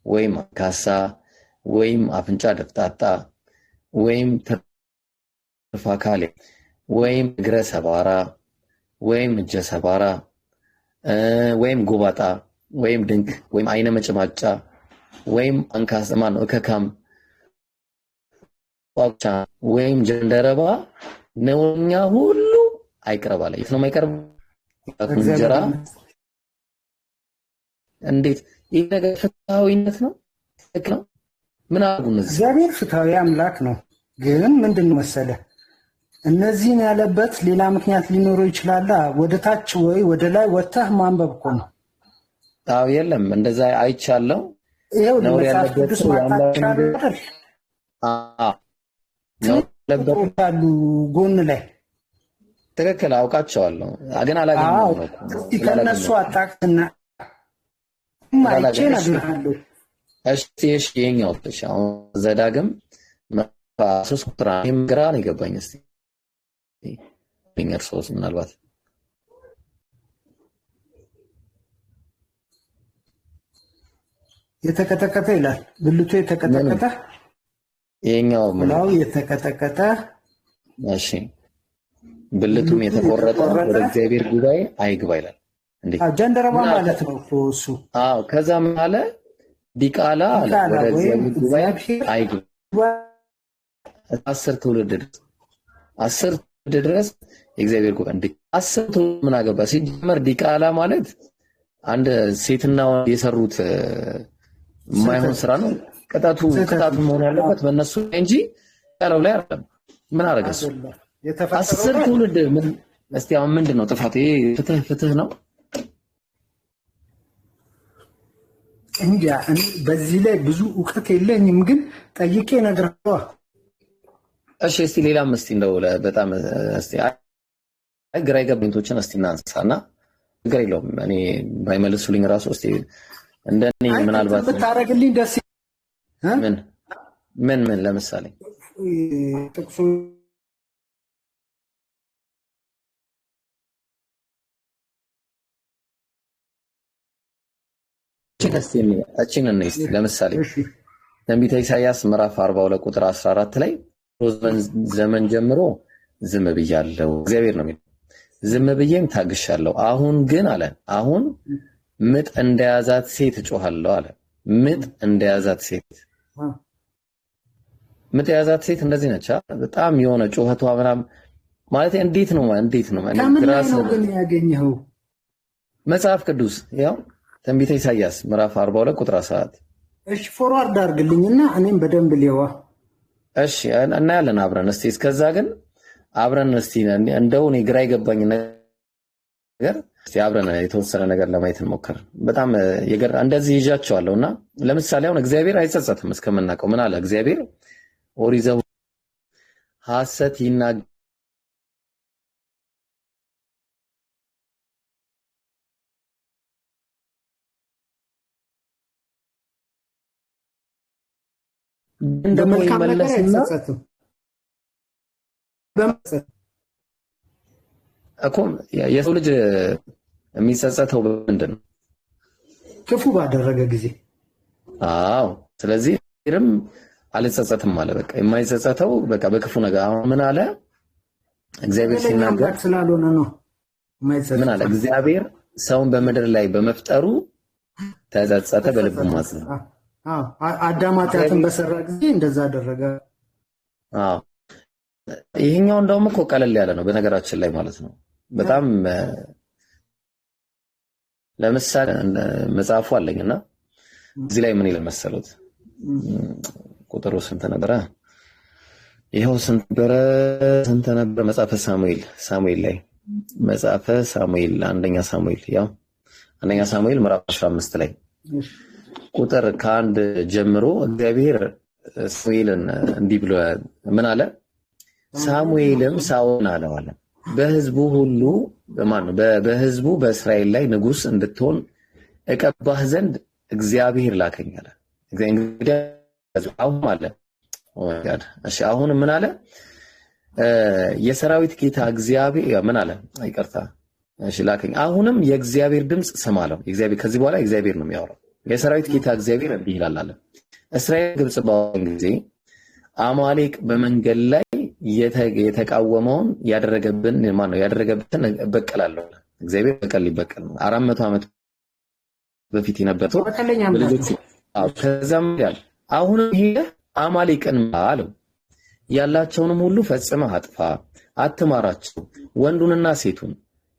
ወይም አንካሳ ወይም አፍንጫ ደፍጣጣ ወይም ተርፋካሌ ወይም እግረ ሰባራ ወይም እጀ ሰባራ ወይም ጎባጣ ወይም ድንክ ወይም አይነ መጭማጫ ወይም አንካሳ ማነው እከካም ቋቁቻ ወይም ጀንደረባ ነውኛ ሁሉ አይቀርብ አለ። የት ነው የማይቀርብ? እንጀራ። እንዴት ይሄ ነገር ፍትሃዊነት ነው? ትክክል ነው? ምን አሉ እነዚህ? እግዚአብሔር ፍትሃዊ አምላክ ነው። ግን ምንድን መሰለ እነዚህን ያለበት ሌላ ምክንያት ሊኖረው ይችላል። ወደ ታች ወይ ወደ ላይ ወጥተህ ማንበብ እኮ ነው። አዎ የለም እንደዛ አይቻለው። ይሄው ለመጽሐፍ ቅዱስ ማጣቻ አይደል? ያሉ ጎን ላይ ትክክል አውቃቸዋለሁ፣ ግን አላገኘሁም ነው። ከነሱ አጣቅትና ማይቼ ነግርሃለሁ። እሺ የኛው እሺ አሁን ዘዳግም 3 ቁጥር ይሄም ግራ ነው የገባኝ። እስቲ ፊንገር ሶስ ምናልባት የተቀጠቀጠ ይላል። ብልቱ የተቀጠቀጠ የኛው ምናው የተቀጠቀጠ እሺ ብልቱም የተቆረጠ ወደ እግዚአብሔር ጉባኤ አይግባ ይላል። እንዴ ጀንደረባ ማለት ነው እሱ። አዎ ከዛ ማለ ዲቃላ አለ ወደ እግዚአብሔር ጉባኤ አይግባ። 10 ትውልድ ድረስ የእግዚአብሔር ጉባኤ እንዴ 10 ትውልድ ምን አገባ? ሲጀመር ዲቃላ ማለት አንድ ሴትና ወንድ የሰሩት የማይሆን ስራ ነው። ቅጣቱ መሆን ያለበት በእነሱ እንጂ ያለው ላይ አይደለም። ምን አረጋሱ 10 ትውልድ ምን? እስቲ አሁን ምንድነው ጥፋት? ይሄ ፍትህ ነው እንዴ? እኔ በዚህ ላይ ብዙ ዕውቀት የለኝም፣ ግን ጠይቄ እነግርሃለሁ። እሺ እስቲ ሌላም እስቲ እንደው በጣም እስቲ ግራ የገባኝቶችን እስቲ እናንሳና ግራ የለውም እኔ ባይመልሱልኝ ራሱ እስቲ እንደኔ ምናልባት ብታረግልኝ ደስ ምን ለምሳሌ ጥቅሱ ለምሳሌ ትንቢተ ኢሳይያስ ምዕራፍ 42 ቁጥር 14 ላይ ዘመን ጀምሮ ዝም ብያለሁ እግዚአብሔር ነው የሚለው። ዝም ብዬም ታግሻለሁ፣ አሁን ግን አለ አሁን ምጥ እንደያዛት ሴት እጮሃለሁ አለ። ምጥ እንደያዛት ሴት ምጥ የያዛት ሴት እንደዚህ ነች። በጣም የሆነ ጩኸቷ ምናምን ማለት እንዴት ነው ግራስ ነው ግን ያገኘው መጽሐፍ ቅዱስ ያው ትንቢተ ኢሳይያስ ምዕራፍ 42 ቁጥር 14። እሺ ፎርዋርድ አድርግልኝና እኔም በደንብ ሊዋ እሺ እናያለን አብረን። እስቲ እስከዛ ግን አብረን እስቲ እንደው እኔ ግራ ይገባኝ ነገር እስቲ አብረን የተወሰነ ነገር ለማየት እንሞክር። በጣም እንደዚህ ይዣቸዋለሁና ለምሳሌ አሁን እግዚአብሔር አይጸጸትም እስከምናውቀው። ምን አለ እግዚአብሔር? ኦሪት ዘኍልቍ ሐሰት ይናገር በመልካም ነገር አይጸጸትም። እኮ የሰው ልጅ የሚጸጸተው ምንድን ነው? ክፉ ባደረገ ጊዜ። አዎ ስለዚህ ይርም አልጸጸትም አለ። በቃ የማይጸጸተው በቃ በክፉ ነገር። አሁን ምን አለ እግዚአብሔር ሲናገር ስላልሆነ ነው የማይጸጸተው። ምን አለ እግዚአብሔር ሰውን በምድር ላይ በመፍጠሩ ተጸጸተ በልቡ ማዘነ። አዳም ኃጢአትን በሰራ ጊዜ እንደዛ አደረገ። አዎ ይሄኛው እንደውም እኮ ቀለል ያለ ነው በነገራችን ላይ ማለት ነው። በጣም ለምሳሌ መጽሐፉ አለኝና እዚህ ላይ ምን ይላል መሰሉት? ቁጥሩ ስንት ነበረ? ይሄው ስንት ነበረ? መጽሐፈ ሳሙኤል ላይ መጽሐፈ ሳሙኤል አንደኛ ሳሙኤል ምዕራፍ 15 ላይ ቁጥር ከ1 ጀምሮ እግዚአብሔር ሳሙኤልን እንዲህ ብሎ ምን አለ? ሳሙኤልም ሳኦልን አለው አለ በሕዝቡ ሁሉ በሕዝቡ በእስራኤል ላይ ንጉሥ እንድትሆን እቀባህ ዘንድ እግዚአብሔር ላከኝ አለ። እንግዲህ አሁን አለ እሺ አሁን ምን አለ? የሰራዊት ጌታ እግዚአብሔር ምን አለ? ይቅርታ እሺ ላከኝ። አሁንም የእግዚአብሔር ድምጽ ስማ አለው። እግዚአብሔር ከዚህ በኋላ እግዚአብሔር ነው የሚያወራው። የሰራዊት ጌታ እግዚአብሔር እንዲህ ይላል አለ እስራኤል ግብጽ ባወጣን ጊዜ አማሌቅ በመንገድ ላይ የተቃወመውን ያደረገብን ማን ነው ያደረገብትን በቀላለሁ እግዚአብሔር በቀል ሊበቀል ነው 400 ዓመት በፊት የነበረው በልጆቹ ከዛም ያለ አሁን ሄደ አማሌቅን አለው ያላቸውንም ሁሉ ፈጽመህ አጥፋ አትማራቸው ወንዱንና ሴቱን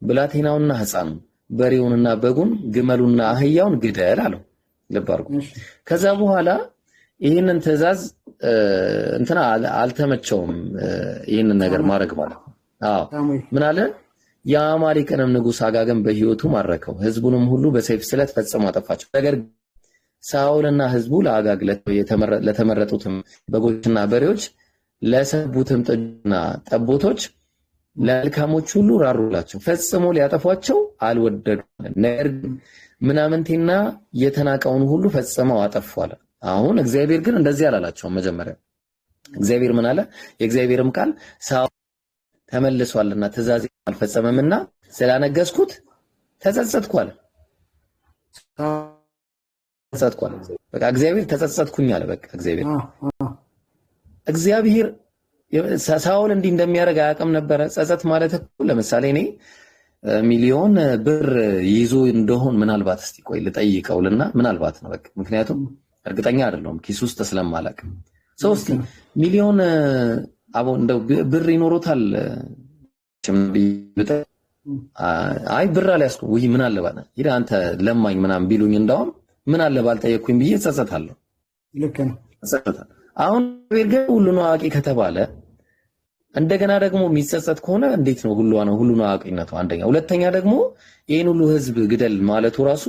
ብላቴናውንና ሕፃኑን በሬውንና በጉን ግመሉንና አህያውን ግደል አለው ለባርኩ ከዛ በኋላ ይሄንን ትእዛዝ እንትና አልተመቸውም ይሄንን ነገር ማድረግ ማለት አዎ ምን አለ የአማሌቅንም ንጉስ አጋገን በህይወቱ ማረከው ህዝቡንም ሁሉ በሰይፍ ስለት ፈጽሞ አጠፋቸው ነገር ሳኦልና ህዝቡ ለአጋግ ለተመረጡትም በጎችና በሬዎች ለሰቡትም ጥጆችና ጠቦቶች ለልካሞች ሁሉ ራሩላቸው ፈጽሞ ሊያጠፏቸው አልወደዱም ነገር ምናምንቴና የተናቀውን ሁሉ ፈጽመው አጠፋዋል አሁን እግዚአብሔር ግን እንደዚህ አላላቸው መጀመሪያ እግዚአብሔር ምን አለ የእግዚአብሔርም ቃል ሳኦል ተመልሷልና ትእዛዝ አልፈጸመምና ስላነገስኩት ተጸጸትኩ አለ በቃ እግዚአብሔር ተጸጸትኩኝ አለ በቃ እግዚአብሔር ሳኦል እንዲህ እንደሚያደርግ አያውቅም ነበር ጸጸት ማለት እኮ ለምሳሌ እኔ ሚሊዮን ብር ይዞ እንደሆን ምናልባት እስቲ ቆይ ልጠይቀውልና ምናልባት ነው በቃ ምክንያቱም እርግጠኛ አይደለሁም ኪስ ውስጥ ስለማላቅ ሶስት ሚሊዮን አቦ እንደው ብር ይኖሮታል አይ ብር አልያዝኩ ወይ ምን አለ ባለ ይሄ አንተ ለማኝ ምናም ቢሉኝ እንደውም ምን አለ ባልጠየቅኩኝ ብዬ ጸጸታለሁ ልክ ነው ጸጸታለሁ አሁን ቤርገ ሁሉን አዋቂ ከተባለ እንደገና ደግሞ የሚጸጸት ከሆነ እንዴት ነው ሁሉን አዋቂነቱ አንደኛ ሁለተኛ ደግሞ ይሄን ሁሉ ህዝብ ግደል ማለቱ ራሱ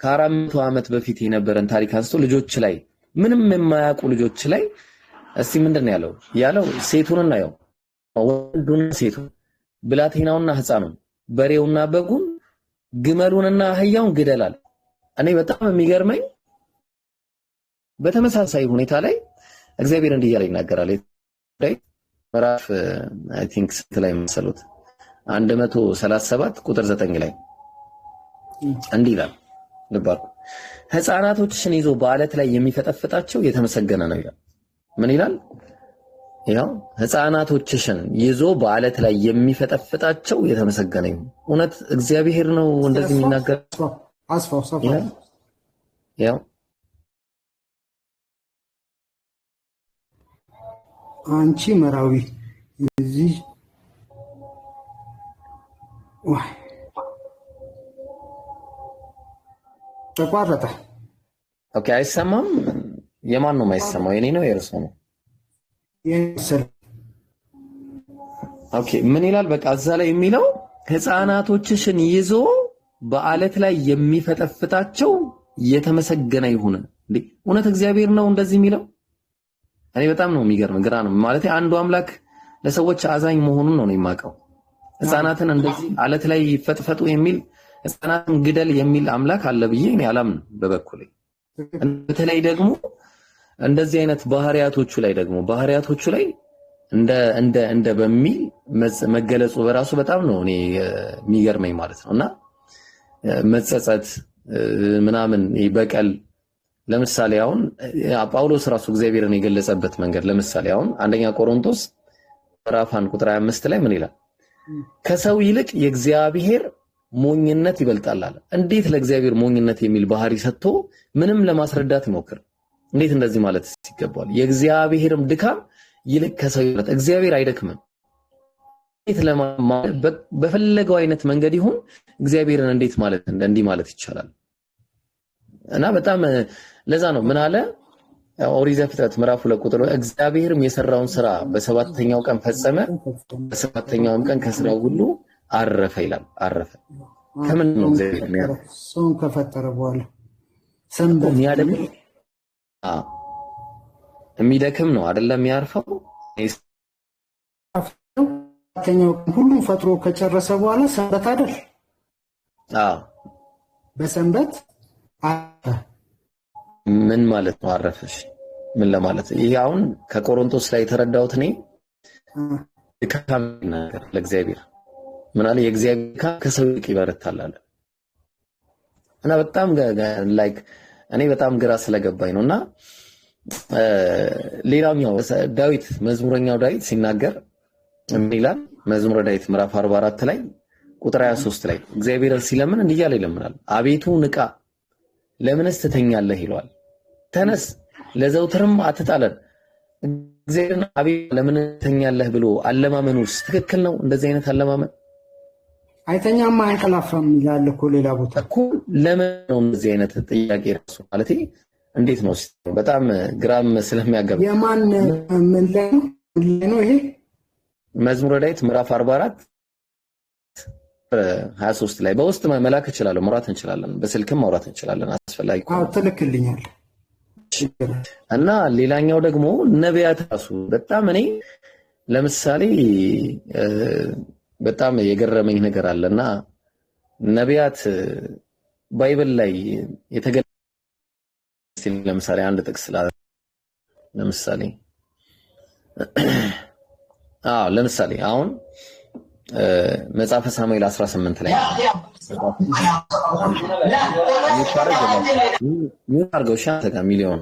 ከ400 ዓመት በፊት የነበረን ታሪክ አንስቶ ልጆች ላይ ምንም የማያውቁ ልጆች ላይ እስቲ ምንድነው ያለው ሴቱንና ያው ወንዱን ሴቱን ብላቴናውና ሕፃኑን በሬውና በጉን ግመሉንና አህያውን ግደላል እኔ በጣም የሚገርመኝ በተመሳሳይ ሁኔታ ላይ እግዚአብሔር እንዲህ ያለ ይናገራል ምዕራፍ አይ ቲንክ ስንት ላይ መሰሉት 137 ቁጥር 9 ላይ እንዲህ ይላል ልባርኩ ሕፃናቶችን ይዞ በአለት ላይ የሚፈጠፍጣቸው የተመሰገነ ነው ይላል ምን ይላል ያው ሕፃናቶችን ይዞ በአለት ላይ የሚፈጠፍጣቸው የተመሰገነ ነው እውነት እግዚአብሔር ነው እንደዚህ የሚናገር አስፋው ያው አንቺ መራዊ እዚህ ተቋረጠ ኦኬ አይሰማም የማን ነው የማይሰማው የኔ ነው የርሶ ነው ኦኬ ምን ይላል በቃ እዛ ላይ የሚለው ሕፃናቶችሽን ይዞ በአለት ላይ የሚፈጠፍጣቸው የተመሰገነ ይሁን እንዴ እውነት እግዚአብሔር ነው እንደዚህ የሚለው እኔ በጣም ነው የሚገርም ግራ ነው ማለት አንዱ አምላክ ለሰዎች አዛኝ መሆኑን ነው የማውቀው ሕፃናትን እንደዚህ አለት ላይ ይፈጥፈጡ የሚል ሕፃናትን ግደል የሚል አምላክ አለ ብዬ እኔ አላምን በበኩሌ በተለይ ደግሞ እንደዚህ አይነት ባህሪያቶቹ ላይ እንደ በሚል መገለጹ በራሱ በጣም ነው እኔ የሚገርመኝ ማለት ነውና መጸጸት ምናምን በቀል ለምሳሌ አሁን ጳውሎስ ራሱ እግዚአብሔርን የገለጸበት መንገድ ለምሳሌ አሁን አንደኛ ቆሮንቶስ ምዕራፍ 1 ቁጥር 25 ላይ ምን ይላል ከሰው ይልቅ የእግዚአብሔር ሞኝነት ይበልጣል አለ እንዴት ለእግዚአብሔር ሞኝነት የሚል ባህሪ ሰጥቶ ምንም ለማስረዳት ይሞክር እንዴት እንደዚህ ማለት ይገባል የእግዚአብሔርም ድካም ይልቅ ከሰው ይበልጥ እግዚአብሔር አይደክምም እንዴት በፈለገው አይነት መንገድ ይሁን እግዚአብሔርን እንዴት ማለት እንዲህ ማለት ይቻላል እና በጣም ለዛ ነው ምን አለ ኦሪት ዘፍጥረት ምዕራፍ 2 ቁጥር እግዚአብሔርም የሰራውን ስራ በሰባተኛው ቀን ፈጸመ በሰባተኛውም ቀን ከስራው ሁሉ አረፈ ይላል አረፈ ከምን ነው እግዚአብሔር የሚያርፈው ሰውን ከፈጠረ በኋላ ሰንበት የሚደክም ነው አይደለም የሚያርፈው ሰባተኛው ሁሉ ፈጥሮ ከጨረሰ በኋላ ሰንበት አይደል በሰንበት ምን ማለት ነው አረፈሽ ምን ለማለት ይሄ አሁን ከቆሮንቶስ ላይ የተረዳሁት እኔ ድካም ነገር ለእግዚአብሔር ምን አለ የእግዚአብሔር ከሰው ይልቅ ይበረታል አለ እና በጣም ላይክ እኔ በጣም ግራ ስለገባኝ ነውና ሌላኛው ዳዊት መዝሙረኛው ዳዊት ሲናገር ምን ይላል? መዝሙረ ዳዊት ምዕራፍ 44 ላይ ቁጥር 23 ላይ እግዚአብሔር ሲለምን እንዲህ እያለ ይለምናል። አቤቱ ንቃ፣ ለምንስ ትተኛለህ ይለዋል። ተነስ፣ ለዘውትርም አትጣለን። እግዚአብሔርን አቤቱ ለምን ትተኛለህ ብሎ አለማመኑስ ትክክል ነው? እንደዚህ አይነት አለማመን አይተኛም አይንቀላፋም ይላል እኮ ሌላ ቦታ እኮ። ለምን ነው እንደዚህ አይነት ጥያቄ ራሱ ማለት እንዴት ነው? በጣም ግራም ስለሚያገባ የማን ምን ላይ ነው ይሄ? መዝሙረ ዳዊት ምዕራፍ 44 23 ላይ በውስጥ መላክ እችላለሁ፣ ማውራት እንችላለን፣ በስልክም ማውራት እንችላለን አስፈላጊ አዎ ትልክልኛል። እና ሌላኛው ደግሞ ነቢያት ራሱ በጣም እኔ ለምሳሌ በጣም የገረመኝ ነገር አለና ነቢያት ባይብል ላይ የተገለጸ ለምሳሌ አንድ ጥቅስ ለምሳሌ አሁን መጽሐፈ ሳሙኤል 18 ላይ ሚታርገው ሻንተ ጋር ሚሊዮን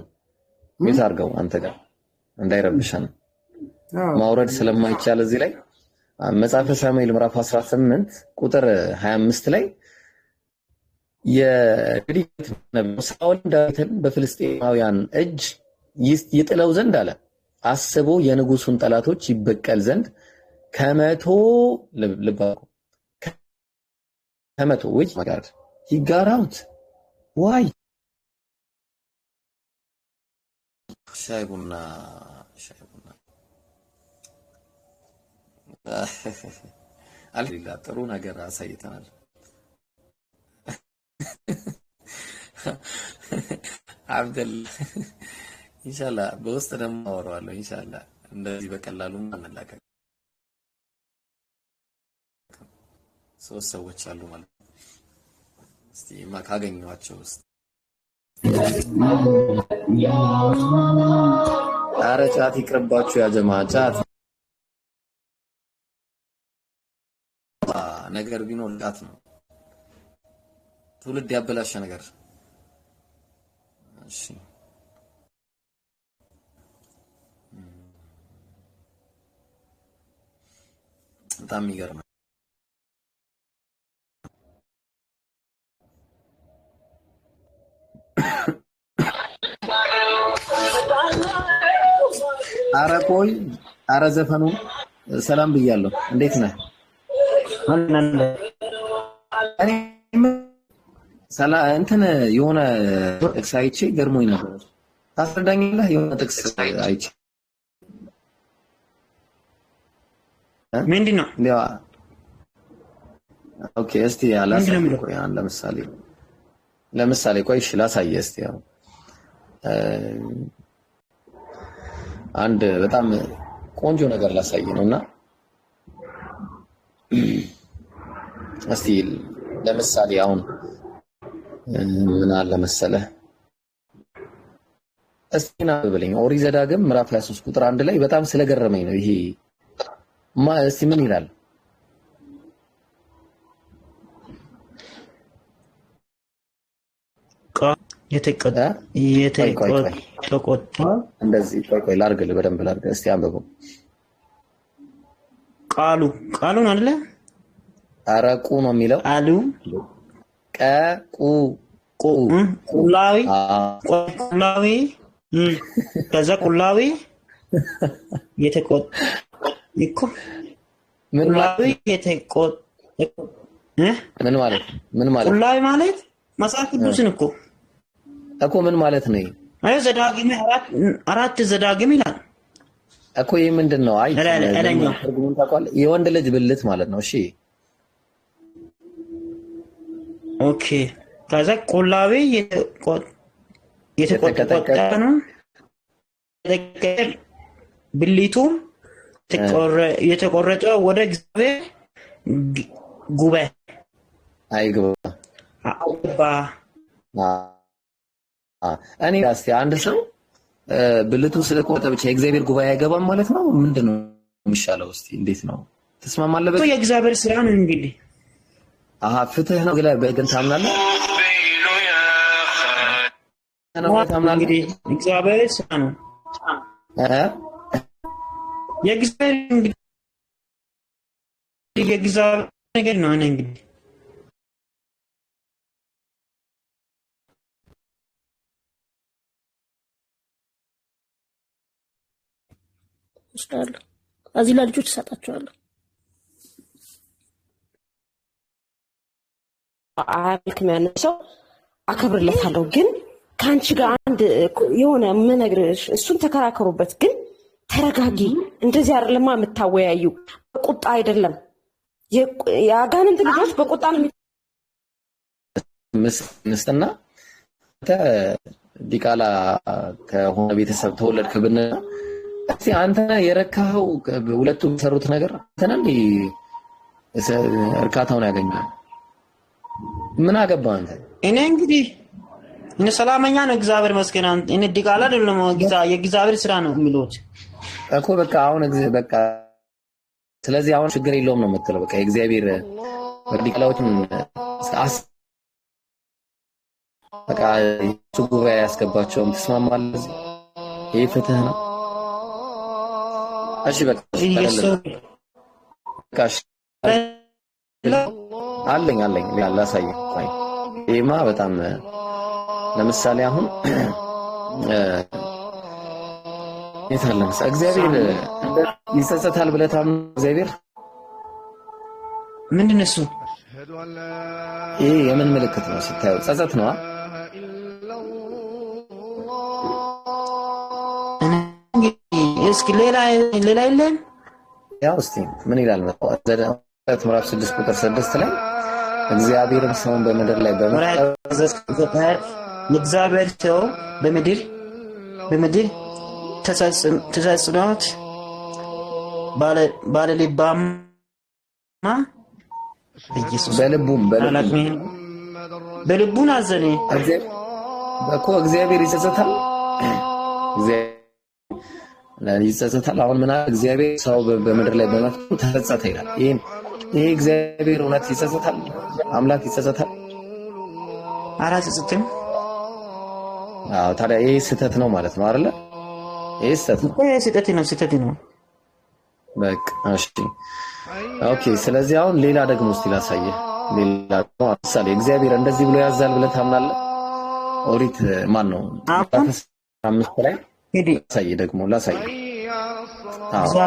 ሚታርገው አንተ ጋር እንዳይረብሽን ማውረድ ስለማይቻል እዚህ ላይ መጽሐፈ ሳሙኤል ምዕራፍ 18 ቁጥር 25 ላይ የግሪክ ነብዩ ሳኦል ዳዊትን በፍልስጤማውያን እጅ ይጥለው ዘንድ አለ አስቦ የንጉሱን ጠላቶች ይበቀል ዘንድ ከመቶ which my god he got out why ሻይ ቡና አልሐምዱሊላህ ጥሩ ነገር አሳይተናል። አብደል ኢንሻአላህ በውስጥ ደግሞ አወራዋለሁ ኢንሻአላህ። እንደዚህ በቀላሉ አንላቀቅ። ሶስት ሰዎች አሉ ማለት ነው። እስቲ ካገኘኋቸው ውስጥ ኧረ ጫት ይቅርባችሁ ያ ጀማ ጫት ነገር ቢኖር ጫት ነው። ትውልድ ያበላሸ ነገር። እሺ በጣም የሚገርም ኧረ ቆይ ኧረ ዘፈኑ ሰላም ብያለሁ። እንዴት ነህ? እኔ እንትን የሆነ ጥቅስ አይቼ ገርሞኝ ነበር። ታስረዳኛለህ? የሆነ ጥቅስ አይቼ ምንድን ነው? ኦኬ እስቲ ለምሳሌ ቆይ እሺ ላሳየህ እስቲ። ያው አንድ በጣም ቆንጆ ነገር ላሳይ ነውና እስቲ ለምሳሌ አሁን ምን አለ መሰለህ እስቲ ና ብለኝ ኦሪት ዘዳግም ምዕራፍ 23 ቁጥር 1 ላይ በጣም ስለገረመኝ ነው ይሄ እስቲ ምን ይላል? የተቆጣ እንደዚህ ቆይ ላድርግልህ፣ በደንብ ላድርግልህ። እስቲ አንብበው ቃሉን አይደለ? ኧረ ቁ ነው የሚለው ቃሉ ቁላዊ ከዛ ቁላዊ የተቆጣ እኮ ምን ማለት ቁላዊ ማለት መጽሐፍ ቅዱስን እኮ ምን ማለት ነው? አይ ዘዳግም አራት ዘዳግም ይላል እኮ። ይሄ ምንድን ነው? አይ ትርጉሙን ታውቃለህ? የወንድ ልጅ ብልት ማለት ነው። እሺ ኦኬ። ከዛ ቁላዊ የተቆጠቀጠ ነው። ብልቱ የተቆረጠ ወደ እግዚአብሔር ጉባኤ አይገባ። እኔ እስቲ አንድ ሰው ብልቱ ስለቆረጠ ብቻ የእግዚአብሔር ጉባኤ አይገባም ማለት ነው? ምንድነው የሚሻለው? እስቲ እንዴት ነው ትስማማለህ? የእግዚአብሔር ስራ ነው እንግዲህ። ፍትህ ነው ግን ታምናለህ? እንግዲህ እግዚአብሔር ስራ ነው የእግዚአብሔር እንግዲህ የእግዚአብሔር ነገር ነው እንግዲህ እወስዳለሁ። እዚህ ለልጆች እሰጣቸዋለሁ። አልክም ያንን ሰው አከብርለታለሁ። ግን ከአንቺ ጋር አንድ የሆነ የምነግርሽ እሱን ተከራከሩበት። ግን ተረጋጊ። እንደዚህ አይደለማ የምታወያዩ። በቁጣ አይደለም። የአጋንንት ልጆች በቁጣ ነው ምስጥና ዲቃላ ከሆነ ቤተሰብ ተወለድክ ብንና አንተ የረካኸው ሁለቱ በሰሩት ነገር አንተና እርካታውን ያገኛል። ምን አገባህ አንተ? እኔ እንግዲህ እኔ ሰላመኛ ነው እግዚአብሔር ይመስገን። እኔ ዲቃላ አይደለም የእግዚአብሔር ስራ ነው የሚሉት እኮ በቃ አሁን በቃ ስለዚህ አሁን ችግር የለውም ነው የምትለው። በቃ የእግዚአብሔር ዲቃላዎችን በቃ እሱ ጉባኤ ያስገባቸውም ትስማማለህ? ይሄ ፍትህ ነው? እሺ በቃ አለኝ ላሳየህ። ይሄማ በጣም ለምሳሌ አሁን የታለም እግዚአብሔር ይጸጸታል ብለህ ታምናለህ? እግዚአብሔር ምንድን ነው እሱ? ይሄ የምን ምልክት ነው ስታየው? ጸጸት ነው። እስኪ ሌላ የለም? ያው እስቲ ምን ይላል ዘፍጥረት ምዕራፍ 6 ቁጥር 6 ላይ እግዚአብሔርም ሰውን በምድር ላይ የእግዚአብሔር ሰው በምድር ተጸጽኖት ባለልባማ ኢየሱስ በልቡን አዘነ እኮ እግዚአብሔር ይጸጸታል። ይጸጸታል። አሁን ምን እግዚአብሔር ሰው በምድር ላይ በመፍጠሩ ተጸጸተ ይላል። ይሄ እግዚአብሔር እውነት ይጸጸታል? አምላክ ይጸጸታል? አላጸጸተም። አዎ ታዲያ ይሄ ስህተት ነው ማለት ነው አይደለ? ይሄ ስህተት ነው። በቃ እሺ ኦኬ። ስለዚህ አሁን ሌላ ደግሞ እስቲ ላሳየህ። ሌላ ምሳሌ እግዚአብሔር እንደዚህ ብሎ ያዛል ብለህ ታምናለህ? ኦሪት ማን ነው 5 ላይ ላሳየህ ደግሞ ላሳየህ።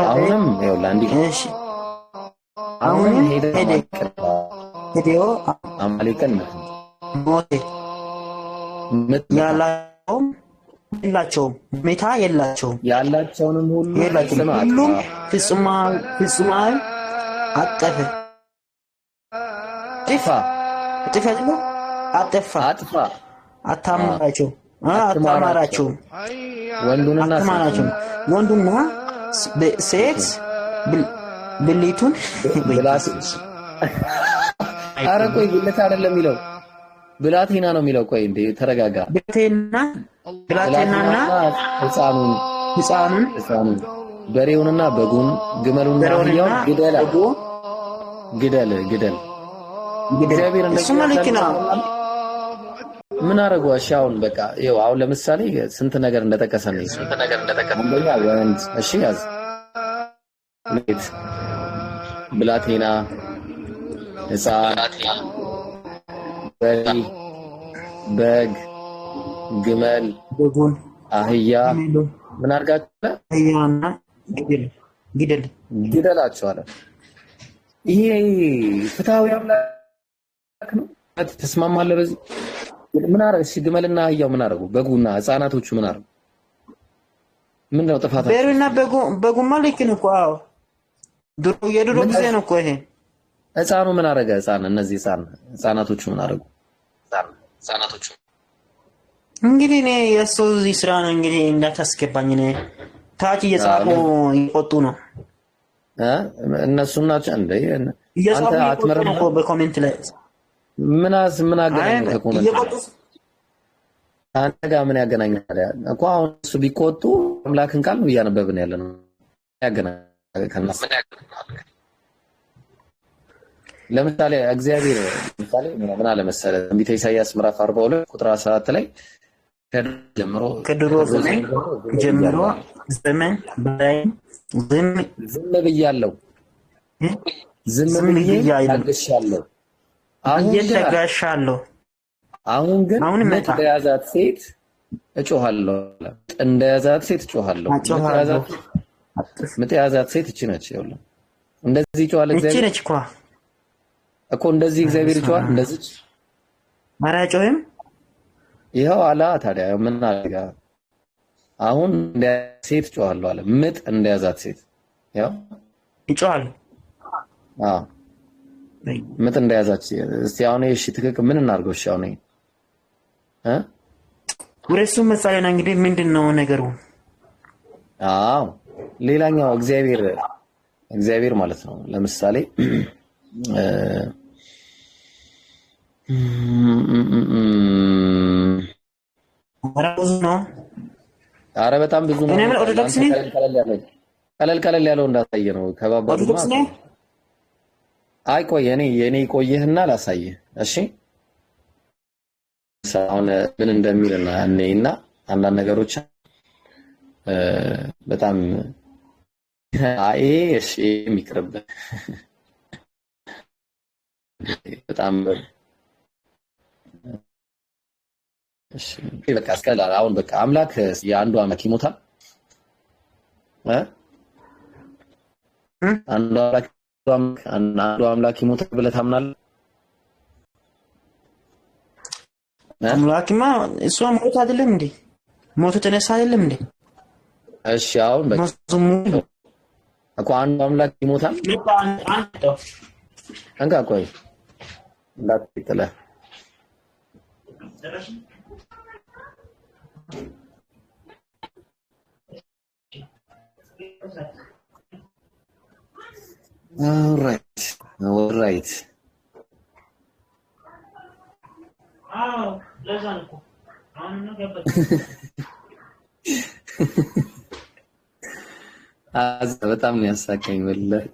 አሁንም ይኸውልህ አንዴ እሺ አሁንም ሄደው አማሌቅን ሞቴ የላቸውም ሜታ የላቸውም ያላቸውንም ሁሉም ፍጹማዊ አጠፋ አታማራቸው ወንዱና ሴት ብልቱን ኧረ ቆይ ብልት አይደለም የሚለው ብላቴና ነው የሚለው። ቆይ እንዴ ተረጋጋ። ብላቴናና ሕፃኑን በሬውንና በጉን ግመሉንና አህያውን ግደል። እግዚአብሔር እንደዚህ ነው። ምን አደረገው? እሺ አሁን በቃ ይኸው አሁን ለምሳሌ ስንት ነገር እንደጠቀሰን አንደኛ ወንድ፣ እሺ ያዝ ሌት ብላቴና፣ ሕፃን፣ በግ፣ ግመል፣ አህያ ምን አድርጋችሁ አህያና ግደላቸው አለ። ይሄ ፍትሃዊ አምላክ ነው? ተስማማለህ በዚህ? ምን አደረገ? እሺ ግመልና አህያው ምን አደረጉ? በጉና ሕፃናቶቹ ምን አደረጉ? ምን ነው ጥፋታቸው? በሬና በጉማ ልክ ነው እኮ። አዎ የድሮ ጊዜ ነው እኮ ይሄ። ሕፃኑ ምን አደረገ? እነዚህ ሕፃናቶቹ ምን አደረጉ? ሕፃናቶቹ እንግዲህ እኔ የእሱ እዚህ ስራ ነው እንግዲህ እንዳታስገባኝ። እኔ ታች እየጻፉ ይቆጡ ነው እነሱ ናቸው እንደ አንተ አትመረም እኮ በኮሜንት ላይ ምን አገናኘው ከኮሜንት አንተ ጋር ምን ያገናኛል እኮ? አሁን እሱ ቢቆጡ አምላክን ቃል ነው እያነበብን ያለ ነው። ያገናኛል ከነሱ ለምሳሌ እግዚአብሔር ለምሳሌ ምን አለ መሰለህ? ትንቢተ ኢሳይያስ ምዕራፍ 42 ቁጥር 14 ላይ ከድሮ ዘመን ጀምሮ ዘመን በላይ ዝም ብያለሁ ታገሻለሁ እየተጋሻለሁ አሁን ግን እንደያዛት ሴት እጮሃለሁ እንደያዛት ሴት እጮሃለሁ ምትያዛት ሴት እቺ ነች ይኸውልህ እንደዚህ ይጮሃል እግዚአብሔር እቺ ነች እኮ እንደዚህ እግዚአብሔር ይጮሃል እንደዚህ ማራጮም ይሄው አላ ታዲያ ምን አደረጋ አሁን ሴት ጮሃለሁ አለ ምጥ እንደያዛት ሴት ያው ይጮሃል ምጥ እንደያዛት እስቲ አሁን እሺ ትክክል ምን እናርገው እሺ አሁን ወረሱ መሳለና እንግዲህ ምንድነው ነገሩ ሌላኛው እግዚአብሔር ማለት ነው ለምሳሌ አረ በጣም ብዙ ነው እኔ ኦርቶዶክስ ነኝ ቀለል ያለው እንዳሳየ ነው ከባባዱ ኦርቶዶክስ ነኝ አይ ቆይ የኔ ቆየህና ላሳየህ እሺ ሳውን ምን እንደሚልና እኔና አንዳንድ ነገሮች በጣም እሺ የሚቀርብ በጣም እሺ በቃ እስከላ አሁን በቃ አምላክ የአንዱ አምላክ ይሞታል አንዱ አምላክ ይሞታል ብለህ ታምናለህ? አምላክማ እሱ ሞት አይደለም እንዴ ሞት ተነሳ አይደለም እንዴ እሺ አሁን በቃ እኮ አንዱ አምላክ ይሞታል አንተ ቆይ እንዳትጥለ all right ለዛንኩ አሁን ነው ገበት በጣም ነው ያሳቀኝ ወላሂ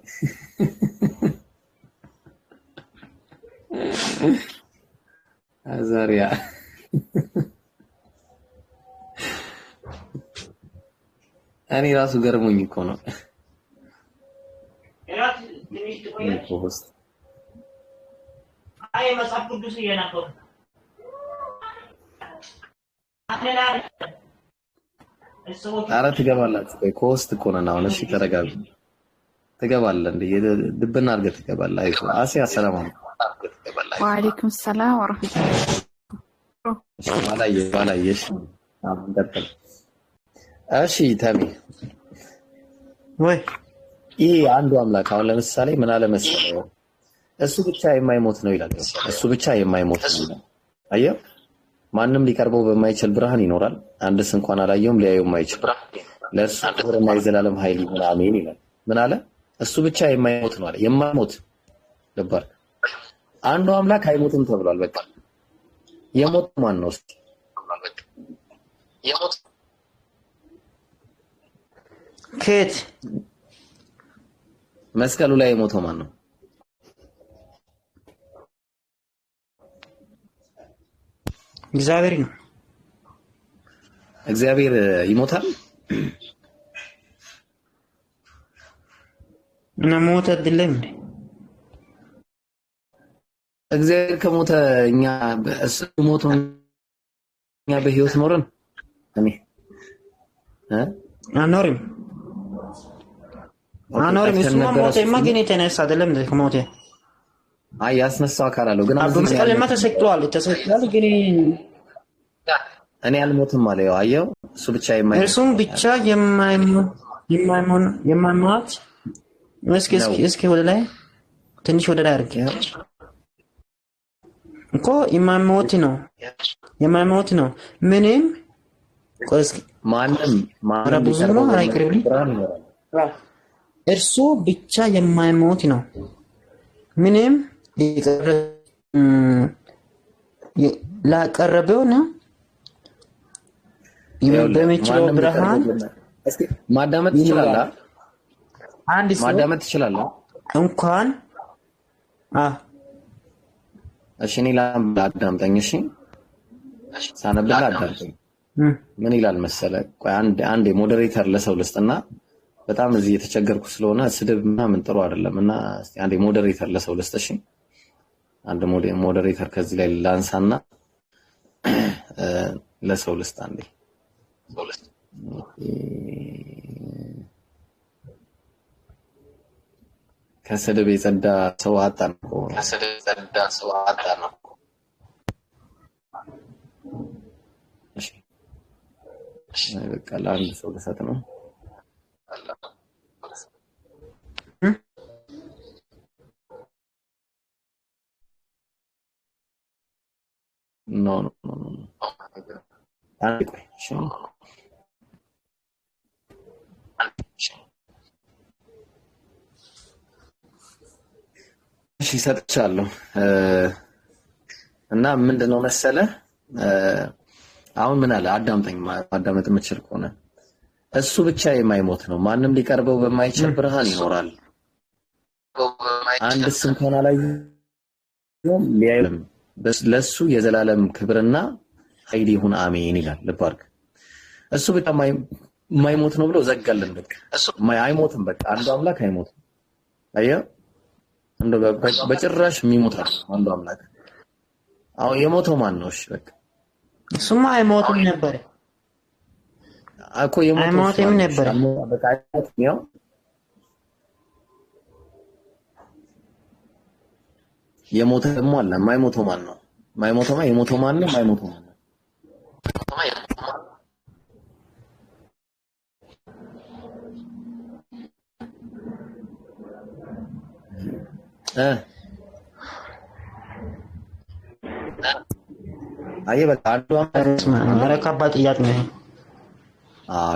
አዛሪያ እኔ ራሱ ገርሞኝ እኮ ነው አይ መጽሐፍ ቅዱስ እየናቀው ኧረ ትገባላችሁ ኮስት እኮ ነን አሁን እሺ ተረጋጉ ትገባለህ እንዴ ድብና አድርገህ ትገባለህ አይዞህ አሲያ ሰላም አለይኩም ወአለይኩም ሰላም ወራህመቱላህ ባላየሽ አንተም እሺ ተሚ ወይ ይሄ አንዱ አምላክ አሁን ለምሳሌ ምን አለ መሰለህ እሱ ብቻ የማይሞት ነው ይላል እሱ ብቻ የማይሞት ነው አየህ ማንንም ሊቀርበው በማይችል ብርሃን ይኖራል አንድስ እንኳን አላየውም ሊያየው የማይችል ለእሱ ክብርና የዘላለም ኃይል ይሁን አሜን ይላል ምን አለ እሱ ብቻ የማይሞት ነው አለ የማይሞት ነበር አንዱ አምላክ አይሞትም ተብሏል በቃ የሞት ማን ነው እስኪ የሞት ከት መስቀሉ ላይ የሞተው ማን ነው እግዚአብሔር ነው እግዚአብሔር ይሞታል እና ሞት አይደለም እንዴ እግዚአብሔር ከሞተ እኛ እሱ ሞቶ እኛ በህይወት ኖረን እኔ አኖርም እሱ ሞተማ ግን የተነሳ አይደለም እንዴ ከሞተ አይ ያስነሳው አካል አለው ግን አብዱስ ቀለማ ተሰቅሏል ግን እኔ አልሞትም አለ ያው አየው እሱ ብቻ እርሱም ብቻ የማይሞት እስኪ ወደ ላይ ትንሽ ወደ ላይ አድርግ እኮ የማይሞት ነው ምንም ማንም ብዙ ነው አይቀርብልኝ እርሱ ብቻ የማይሞት ነው ምንም ላቀረበው ነው በሚችለው ብርሃን ማዳመጥ ትችላለህ አንድ ሰው ማዳመጥ ትችላለህ እንኳን እሺ እኔ ላዳምጠኝ እሺ ሳነብልህ አዳምጠኝ ምን ይላል መሰለ? ቆይ አንድ ሞዴሬተር ለሰው ልስጥና በጣም እዚህ የተቸገርኩ ስለሆነ ስድብ ምናምን ጥሩ አይደለምና እስቲ አንድ ሞዴሬተር ለሰው ልስጥ። እሺ አንድ ሞዴሬተር ከዚህ ላይ ላንሳና ለሰው ልስጥ አንዴ። ከስድብ የጸዳ ሰው አጣን እኮ። እሺ በቃ ለአንድ ሰው ልሰጥ ነው። ኖ አንዴ ቆይ። እሺ ሰጥቻለሁ። እና ምንድነው መሰለ አሁን ምን አለ አዳምጠኝ፣ ማዳመጥ የምትችል ከሆነ እሱ ብቻ የማይሞት ነው፣ ማንም ሊቀርበው በማይችል ብርሃን ይኖራል። አንድ ስም እንኳን አላየውም ሊያየም ለሱ የዘላለም ክብርና ኃይል ይሁን አሜን ይላል። ልብ አድርግ። እሱ ብቻ የማይሞት ነው ብሎ ዘጋልን። በቃ እሱ አይሞትም። በቃ አንዱ አምላክ አይሞትም። አየህ እንደው በጭራሽ የሚሞት አንዱ አምላክ። አሁን የሞተው ማን ነው? እሺ በቃ እሱማ አይሞትም ነበር እኮ የሞተው ነበር። በቃ አይሞትም። ያው የሞተ ደግሞ አለ። የማይሞተው ማን ነው? የሞተው ማን ነው? የማይሞተው ማን ነው? አይ በቃ አንዱ አምላክ ከባድ ጥያቄ ነው።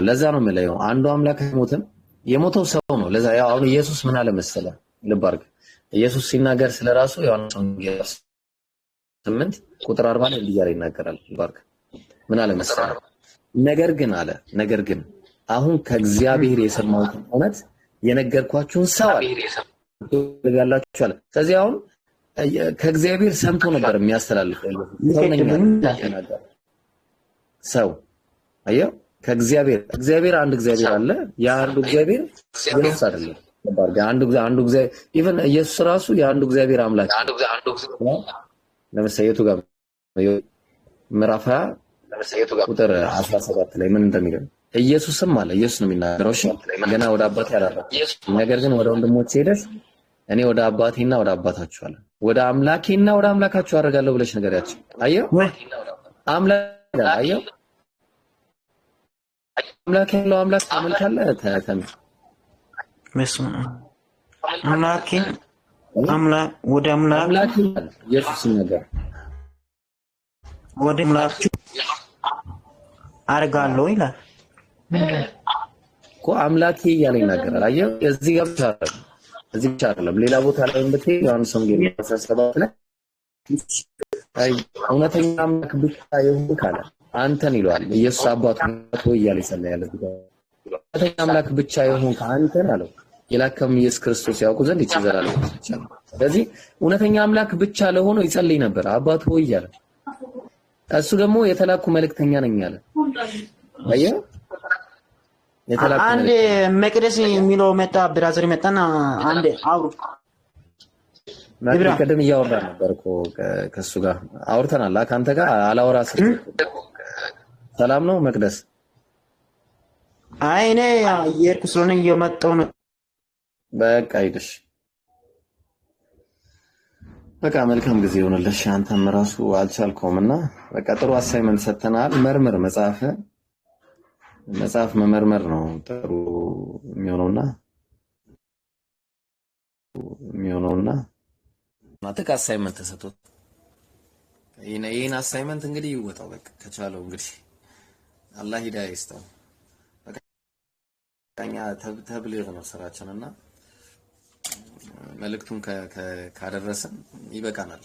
ለዛ ነው የምለው አንዱ አምላክ አይሞትም። የሞተው ሰው ነው። ለዛ ያው አሁን ኢየሱስ ምን አለ መሰለ? ልብ አድርግ። ኢየሱስ ሲናገር ስለራሱ ዮሐንስ ወንጌል 8 ቁጥር 40 ላይ እንዲህ ያለ ይናገራል። ልብ አድርግ። ምን አለ መሰለ? ነገር ግን አሁን ከእግዚአብሔር የሰማሁትን እውነት የነገርኳችሁን ሰው አለ። ስለዚህ አሁን ከእግዚአብሔር ሰምቶ ነበር የሚያስተላልፈው ሰው። አየው ከእግዚአብሔር አንድ እግዚአብሔር አለ። ያ አንዱ እግዚአብሔር ኢየሱስ አይደለም። አንዱ እግዚአብሔር ኢቭን ኢየሱስ ራሱ የአንዱ እግዚአብሔር አምላክ ለምሳሌ የቱ ጋር ምዕራፍ 20 ቁጥር 17 ላይ ምን እንደሚለው ኢየሱስም አለ። ኢየሱስ ነው የሚናገረው። እሺ ገና ወደ አባቴ አላረኩም፣ ነገር ግን ወደ ወንድሞቼ ሄደስ እኔ ወደ አባቴና ወደ አባታችሁ አለ ወደ አምላኬና ወደ አምላካችሁ አደርጋለሁ ብለሽ ነገሪያችሁ። አየው አምላክ አየው አምላክ ያለው አምላክ ታመልካለህ። ወደ አምላክ ኢየሱስ ነገር ወደ አምላክ አደርጋለሁ ይላል እኮ አምላኬ እያለ ይናገራል። አየው እዚህ ብቻ አይደለም ሌላ ቦታ ላይ ብትሄድ ዮሐንስ ወንጌል 17 ላይ እውነተኛ አምላክ ብቻ ይሁን ካለ አንተን ይለዋል። ኢየሱስ አባቱ ሆይ እያለ ይጸልያል። እውነተኛ አምላክ ብቻ ይሁን ከአንተን አለው የላከም ኢየሱስ ክርስቶስ ያውቁ ዘንድ ይችላል። ስለዚህ እውነተኛ አምላክ ብቻ ለሆነው ይጸልይ ነበር አባቱ ሆይ እያለ። እሱ ደግሞ የተላኩ መልእክተኛ ነኝ አለ። አየህ አንድ መቅደስ የሚለው መጣ፣ ብራዘር መጣና አንድ አውሩ ቀደም እያወራ ነበር እኮ ከሱ ጋር አውርተናል። ከአንተ ጋር አላወራ ሰላም ነው መቅደስ? አይ እኔ የርኩ ስለሆነ እየመጣሁ ነው። በቃ ሂድሽ። በቃ መልካም ጊዜ ይሆንልሽ። አንተም ራሱ አልቻልከውምና በቃ ጥሩ አሳይመንት ሰጥተናል። መርምር መጽሐፍ መመርመር ነው ጥሩ የሚሆነውና ማተካ አሳይመንት ተሰጥቶት ይሄን አሳይመንት እንግዲህ ይወጣው በቃ ከቻለው እንግዲህ አላህ ሂዳያ ይስጠው። በቃ ተብሊግ ነው ስራችንና መልእክቱን ካደረሰን ይበቃናል።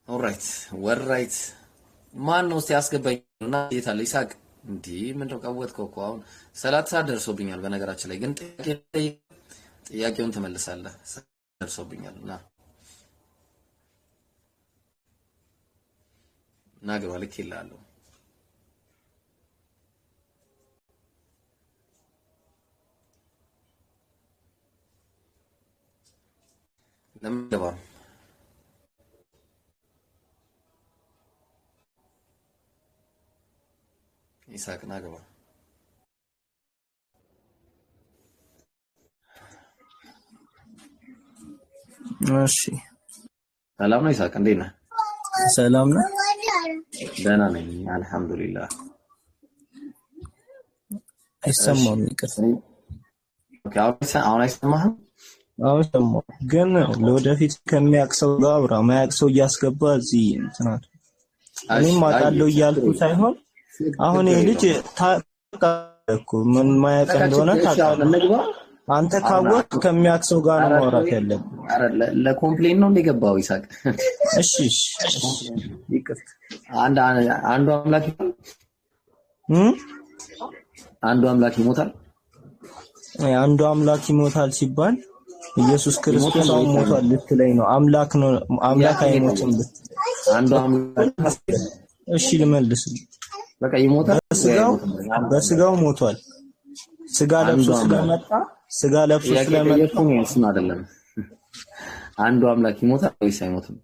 ኦልራይት ማን ነው እስቲ ያስገባኝና የታለ ይሳቅ እንዴ? ምንድነው ቀወጥከው እኮ አሁን 30 ሰዓት ደርሶብኛል። በነገራችን ላይ ግን ጥያቄውን ትመልሳለህ። ደርሶብኛል እና ግባ ልክ ይላል። ለምን ገባ? ይሳቅና ገባ። እሺ ሰላም ነው ይሳቅ፣ እንዴት ነህ? ሰላም ነው። ደህና ነኝ አልሐምዱሊላህ። አይሰማም? ይቅርታ። ኦኬ፣ አሁን አይሰማህም? አዎ ሰማሁ፣ ግን ለወደፊት ከሚያቅሰው ጋር አብራ ማያቅሰው እያስገባ እዚህ እንትናል። እኔም አውቃለሁ እያልኩ ሳይሆን አሁን ይሄ ልጅ ታውቃለህ ምን ማያውቅ እንደሆነ ታውቃለህ። አንተ ካወቅ ከሚያቅሰው ጋር ነው ማውራት ያለብህ። አረ ለኮምፕሌን ነው እንደገባው ይሳቅ። እሺ ይቅርታ። አንዱ አምላክ አንዱ አምላክ ይሞታል። አንዱ አምላክ ይሞታል ሲባል ኢየሱስ ክርስቶስ አሁን ሞቷል ልትለኝ ነው? አምላክ ነው አምላክ አይሞትም ልትለኝ? አንዱ አምላክ እሺ ልመልስ። በቃ ይሞታል። በስጋው ሞቷል። ስጋ ለብሶ ስለመጣ ስጋ ለብሶ ስለመጣ ነው አይደለም? አንዱ አምላክ ይሞታል ወይስ አይሞትም?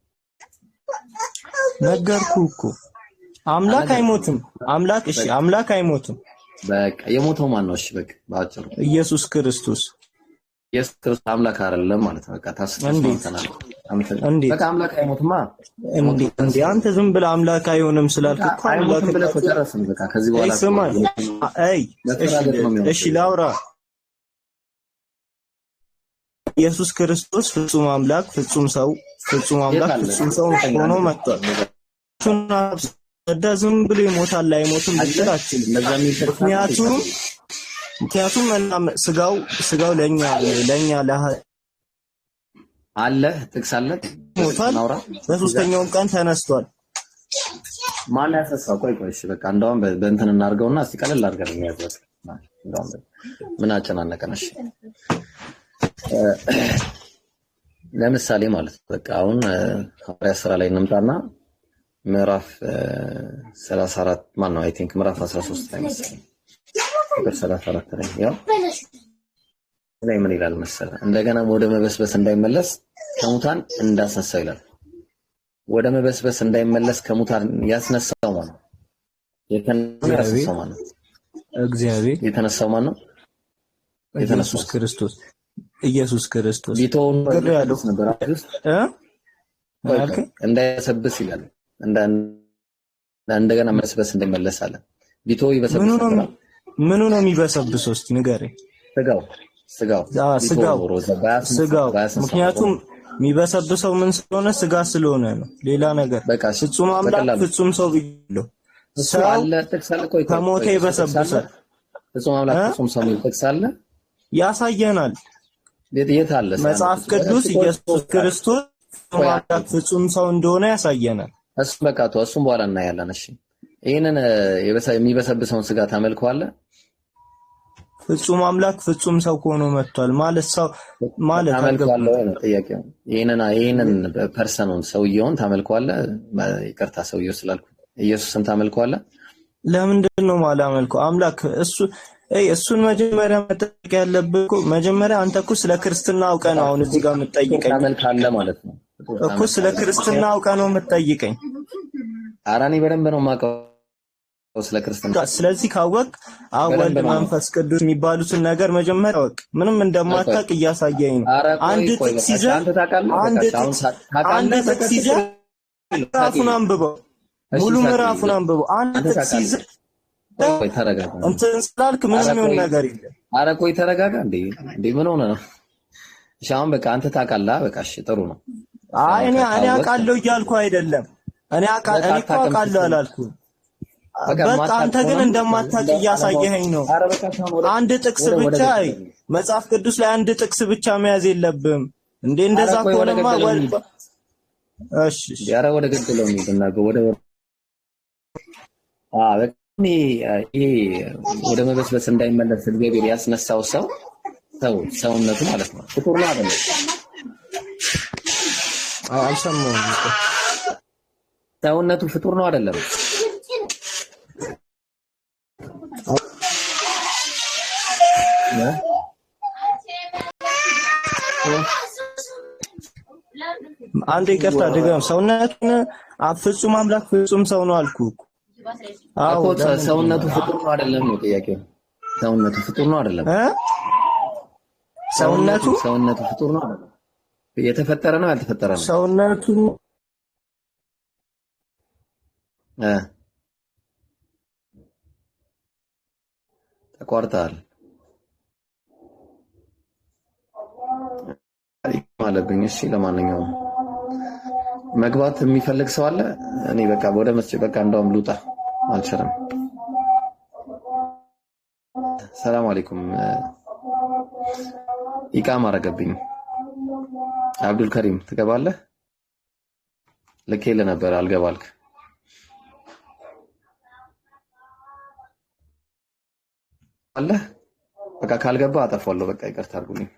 ነገርኩህ እኮ አምላክ አይሞትም። አምላክ እሺ አምላክ አይሞትም። በቃ የሞተው ማን ነው? እሺ በቃ ባጭሩ ኢየሱስ ክርስቶስ። ኢየሱስ ክርስቶስ አምላክ አይደለም ማለት ነው። በቃ ታስፈጽመናል። በቃ አምላክ አይሞትማ። እንዴ አንተ ዝም ብለህ አምላክ አይሆንም ስላልክ እኮ አምላክ ብለህ ተጨረስን። በቃ ከዚህ በኋላ እሺ ላውራ። ኢየሱስ ክርስቶስ ፍጹም አምላክ ፍጹም ሰው ፍጹም አምላክ ፍጹም ሰው ሆኖ መጥቷል። ዝም ብሎ ይሞታል አይሞትም ብትላችሁ ምክንያቱም ስጋው ለኛ አለ ጥቅስ አለ ሞቷል። በሶስተኛው ቀን ተነስቷል። ማን ያሰሳው? ቆይ እሺ በቃ እንደውም በእንትን እናርገውና እስቲ ቀለል አድርገን የሚያዘው እንደውም ምን አጨናነቀን? እሺ ለምሳሌ ማለት በቃ አሁን ሐዋርያ ሥራ ላይ እንምጣና ምዕራፍ 34 ማን ነው? አይ ቲንክ ምዕራፍ 13 ላይ መሰለኝ ቁጥር 34 ላይ ያው ላይ ምን ይላል መሰለህ? እንደገና ወደ መበስበስ እንዳይመለስ ከሙታን እንዳስነሳው ይላል። ወደ መበስበስ እንዳይመለስ ከሙታን ያስነሳው ማን ነው? የተነሳው ማን ነው? እግዚአብሔር። የተነሳው ማን ነው? ኢየሱስ ክርስቶስ። ኢየሱስ ክርስቶስ ቢቶውን ያለው ነበር አይደል? እንዳይሰብስ ይላል። እንደገና መስበስ እንዳይመለስ አለ። ቢቶ ይበሰብስ። ምኑ ነው የሚበሰብሰው? እስቲ ንገረኝ። ስጋው ምክንያቱም የሚበሰብሰው ምን ስለሆነ ስጋ ስለሆነ ነው። ሌላ ነገር ፍጹም አምላክ ፍጹም ሰው ብዬለው ሰው ከሞተ ይበሰብሳል። ፍጹም አምላክ ፍጹም ሰው ጥቅስ አለ ያሳየናል። የት አለ? መጽሐፍ ቅዱስ ኢየሱስ ክርስቶስ አምላክ ፍጹም ሰው እንደሆነ ያሳየናል። እሱ በቃ እሱም በኋላ እናያለን። እሺ ይሄንን የሚበሰብሰውን ስጋ ታመልከዋለህ? ፍጹም አምላክ ፍጹም ሰው ሆኖ መጥቷል ማለት ሰው ማለት ታመልከዋለህ ነው ጥያቄው። ይሄንን ፐርሰኑን ሰውየውን ታመልከዋለህ? ይቅርታ ሰውየው ስላልኩ ኢየሱስን ታመልከዋለህ? ለምንድን ነው ማላመልከው? አምላክ እሱን መጀመሪያ መጠየቅ ያለብህ እኮ መጀመሪያ አንተ እኮ ስለ ክርስትና አውቀህ ነው አሁን እዚህ ጋር የምትጠይቀኝ። ታመልካለህ ማለት ነው እኮ ስለ ክርስትና አውቀህ ነው የምትጠይቀኝ። ኧረ እኔ በደንብ ነው የማውቀው ስለ ክርስትና። ስለዚህ ካወቅ አብ ወልድ መንፈስ ቅዱስ የሚባሉትን ነገር መጀመሪያ አውቅ። ምንም እንደማታውቅ እያሳየኝ ነው። አንድ ጥቅስ ይዘህ ምዕራፉን አንብበው፣ ሙሉ ምዕራፉን አንብበው። አንድ ጥቅስ ይዘህ እንትን ስላልክ ምንም ይሁን ነገር የለም። ኧረ ቆይ ተረጋጋ። እንዴ ምን ሆነ ነው? እሺ አሁን በቃ አንተ ታውቃለህ። በቃ እሺ ጥሩ ነው። አይ እኔ አውቃለሁ እያልኩ አይደለም። እኔ እኮ አውቃለሁ አላልኩም። በቃ አንተ ግን እንደማታውቅ እያሳየኸኝ ነው። አንድ ጥቅስ ብቻ መጽሐፍ ቅዱስ ላይ አንድ ጥቅስ ብቻ መያዝ የለብህም እንዴ? እንደዛ ከሆነማ እሺ ኧረ ወደ ገደለው እንሂድና ይሄ ወደ መበስበስ እንዳይመለስ እግዚአብሔር ያስነሳው ሰውነቱ ማለት ነው ፍጡር ነው አይደል? አልሰማሁም። ሰውነቱ ፍጡር ነው አይደለም? አንዴ ይቅርታ ድገም። ሰውነቱን ፍጹም አምላክ ፍጹም ሰው ነው አልኩህ እኮ። ሰውነቱ ፍጡር ነው አይደለም ነው ጥያቄው። ሰውነቱ ፍጡር ነው አይደለም? ሰውነቱ ፍጡር ነው አይደለም? የተፈጠረ ነው ያልተፈጠረ ነው? ሰውነቱ ተቋርጠሃል አለብኝ። እሺ ለማንኛውም መግባት የሚፈልግ ሰው አለ? እኔ በቃ ወደ መስጂድ በቃ እንደውም ልውጣ አልችልም። ሰላም አለይኩም። ኢቃማ አረገብኝ። አብዱል ከሪም ትገባለህ? ልኬልህ ነበር አልገባልክ። አለ በቃ ካልገባ አጠፋለሁ። በቃ ይቅርታ አድርጉልኝ።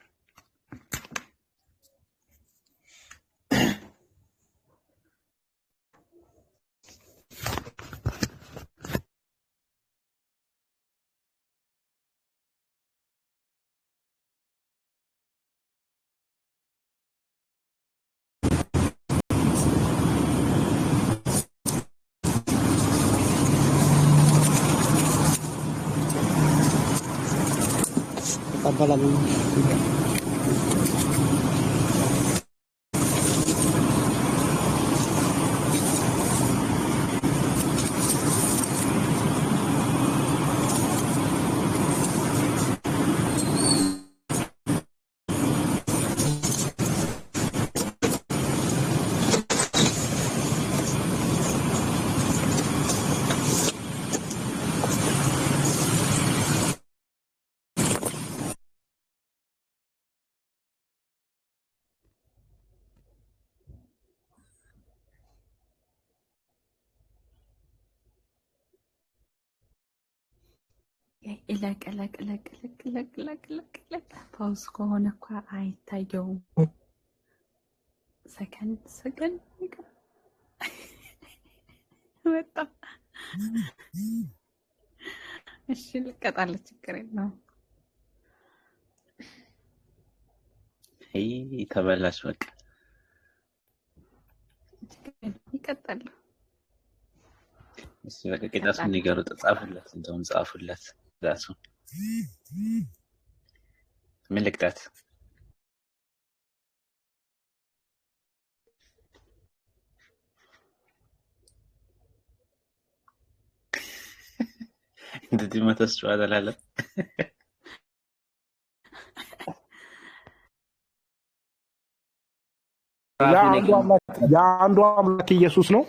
ፓውዝ ከሆነ እኮ አይታየውም። ሰከንድ ወጣ። እሺ ልቀጣለች፣ ችግር የለውም። ተበላሽ በቃ ይቀጣል። እሺ በቃ ቄጣሱን ንገሩ፣ ጻፉለት፣ እንደውም ጻፉለት። ዛሱ ምን ልቅጣት? እንደዚህ መተስጨዋታ አላለ። የአንዱ አምላክ ኢየሱስ ነው።